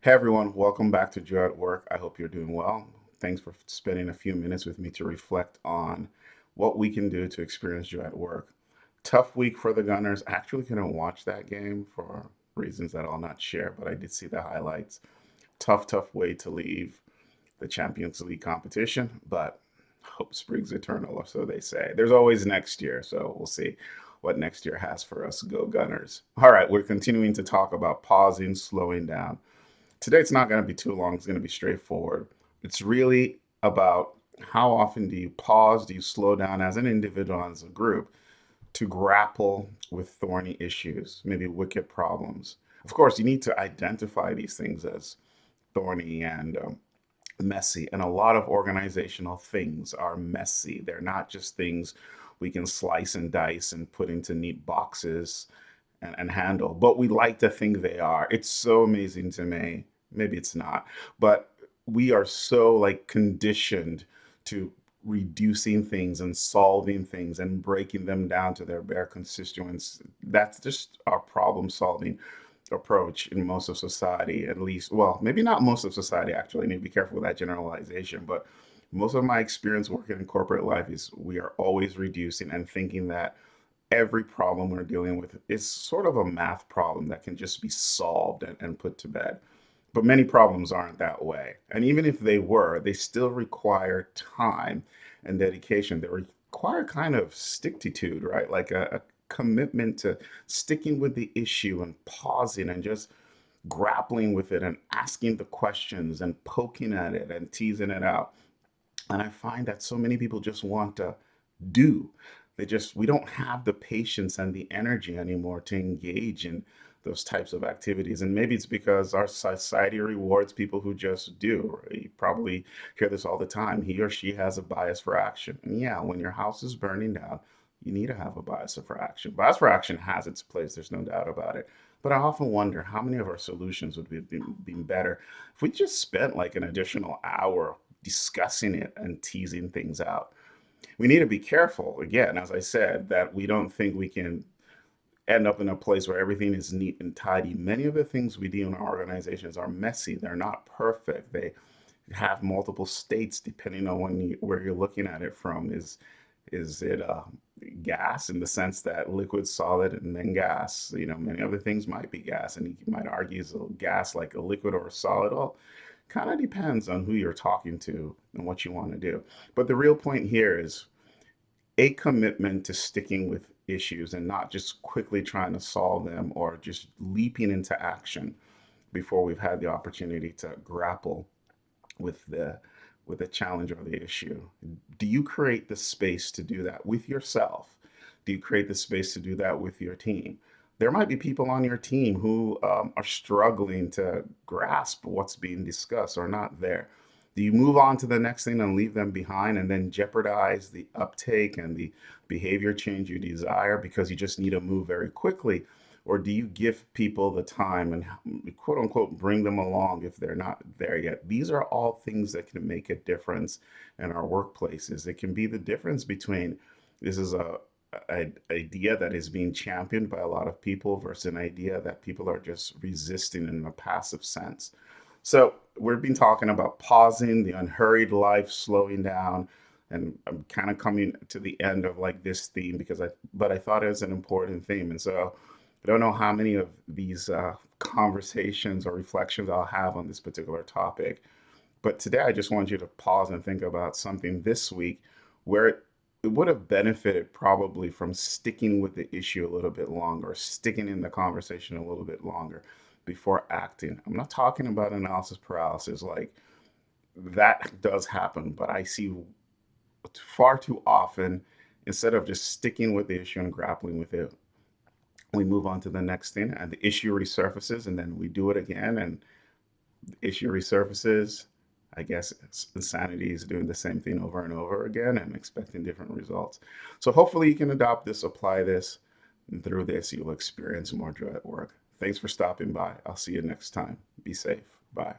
Hey everyone, welcome back to Joe at Work. I hope you're doing well. Thanks for spending a few minutes with me to reflect on what we can do to experience joy at work. Tough week for the Gunners. I actually couldn't watch that game for reasons that I'll not share, but I did see the highlights. Tough way to leave the Champions League competition, but hope springs eternal, or so they say. There's always next year, so we'll see what next year has for us. Go Gunners. All right, we're continuing to talk about pausing, slowing down. Today it's not going to be too long. It's going to be straightforward. It's really about how often do you pause, do you slow down as an individual, as a group, to grapple with thorny issues, maybe wicked problems. Of course, you need to identify these things as thorny and messy. And a lot of organizational things are messy. They're not just things we can slice and dice and put into neat boxes and handle, but we like to think they are. It's so amazing to me. Maybe it's not, but we are so like conditioned to reducing things and solving things and breaking them down to their bare constituents. That's just our problem solving approach in most of society, at least. Well, maybe not most of society, actually. I need to be careful with that generalization, but most of my experience working in corporate life is we are always reducing and thinking that every problem we're dealing with is sort of a math problem that can just be solved and put to bed. But many problems aren't that way. And even if they were, they still require time and dedication. They require kind of stickitude, right? Like a commitment to sticking with the issue and pausing and just grappling with it and asking the questions and poking at it and teasing it out. And I find that so many people just want to do. We don't have the patience and the energy anymore to engage in those types of activities. And maybe it's because our society rewards people who just do. You probably hear this all the time. He or she has a bias for action. And yeah, when your house is burning down, you need to have a bias for action. Bias for action has its place, there's no doubt about it. But I often wonder how many of our solutions would be better if we just spent like an additional hour discussing it and teasing things out. We need to be careful, again, as I said, that we don't think we can end up in a place where everything is neat and tidy. Many of the things we do in our organizations are messy. They're not perfect. They have multiple states depending on where you're looking at it from. Is it gas in the sense that liquid, solid, and then gas? You know, many other things might be gas, and you might argue is a gas like a liquid or a solid? Well, kind of depends on who you're talking to and what you want to do. But the real point here is a commitment to sticking with issues and not just quickly trying to solve them or just leaping into action before we've had the opportunity to grapple with the challenge or the issue. Do you create the space to do that with yourself? Do you create the space to do that with your team? There might be people on your team who are struggling to grasp what's being discussed or not there. Do you move on to the next thing and leave them behind and then jeopardize the uptake and the behavior change you desire because you just need to move very quickly? Or do you give people the time and quote unquote bring them along if they're not there yet? These are all things that can make a difference in our workplaces. It can be the difference between this is a idea that is being championed by a lot of people versus an idea that people are just resisting in a passive sense. So we've been talking about pausing, the unhurried life, slowing down, and I'm kind of coming to the end of like this theme but I thought it was an important theme, and so I don't know how many of these conversations or reflections I'll have on this particular topic. But today I just want you to pause and think about something this week where it would have benefited probably from sticking with the issue a little bit longer, sticking in the conversation a little bit longer before acting. I'm not talking about analysis paralysis, like that does happen, but I see far too often, instead of just sticking with the issue and grappling with it, we move on to the next thing and the issue resurfaces and then we do it again and the issue resurfaces. I guess insanity is doing the same thing over and over again and expecting different results. So hopefully you can adopt this, apply this, and through this you'll experience more joy at work. Thanks for stopping by. I'll see you next time. Be safe. Bye.